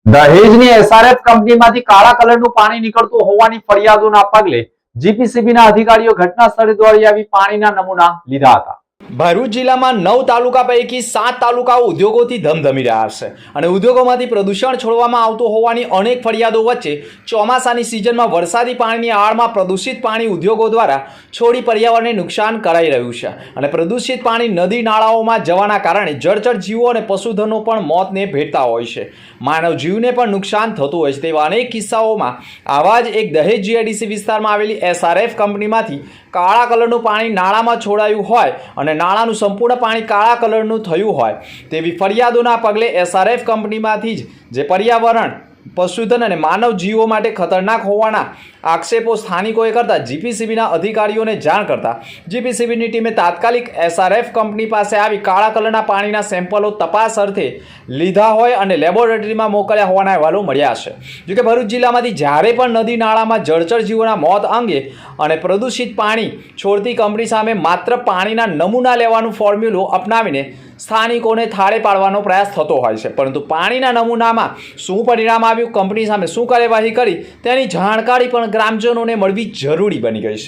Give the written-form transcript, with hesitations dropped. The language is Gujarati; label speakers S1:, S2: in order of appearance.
S1: દહેજની એસઆરએફ કંપનીમાંથી કાળા કલરનું પાણી નીકળતું હોવાની ફરિયાદોના પગલે જીપીસીબીના અધિકારીઓ ઘટના સ્થળે દોડી આવી પાણીના નમૂના લીધા હતા।
S2: ભરૂચ જિલ્લામાં 9 તાલુકા પૈકી 7 તાલુકાઓ ઉદ્યોગોથી ધમધમી રહ્યા છે અને ઉદ્યોગોમાંથી પ્રદૂષણ છોડવામાં આવતું હોવાની અનેક ફરિયાદો વચ્ચે ચોમાસાની સિઝનમાં વરસાદી પાણીની આડમાં પ્રદૂષિત પાણી ઉદ્યોગો દ્વારા છોડી પર્યાવરણને નુકસાન કરાઈ રહ્યું છે અને પ્રદૂષિત પાણી નદી નાળાઓમાં જવાના કારણે જળચર જીવો અને પશુધનો પણ મોતને ભેટતા હોય છે। માનવ જીવને પણ નુકસાન થતું હોય છે। તેવા અનેક કિસ્સાઓમાં આવા જ એક દહેજ જીઆઈડીસી વિસ્તારમાં આવેલી એસઆરએફ કંપનીમાંથી કાળા કલરનું પાણી નાળામાં છોડાયું હોય અને નાળાનું સંપૂર્ણ પાણી કાળા કલરનું થયું હોય તેવી ફરિયાદોના પગલે એસઆરએફ કંપનીમાંથી જ જે પર્યાવરણ પશુધન અને માનવ જીવો માટે ખતરનાક હોવાના આક્ષેપો સ્થાનિકોએ કરતા જીપીસીબીના અધિકારીઓને જાણ કરતા જીપીસીબીની ટીમે તાત્કાલિક એસઆરએફ કંપની પાસે આવી કાળા કલરના પાણીના સેમ્પલો તપાસ અર્થે લીધા હોય અને લેબોરેટરીમાં મોકલ્યા હોવાના અહેવાલો મળ્યા છે। જોકે ભરૂચ જિલ્લામાંથી જ્યારે પણ નદી નાળામાં જળચર જીવોના મોત અંગે અને પ્રદૂષિત પાણી છોડતી કંપની સામે માત્ર પાણીના નમૂના લેવાનું ફોર્મ્યુલો અપનાવીને સ્થાનિકોને થાળે પાડવાનો પ્રયાસ થતો હોય છે, પરંતુ પાણીના નમૂનામાં શું પરિણામ આવ્યું, કંપની સામે શું કાર્યવાહી કરી તેની જાણકારી પણ ગ્રામજનોને મળવી જરૂરી બની ગઈ છે।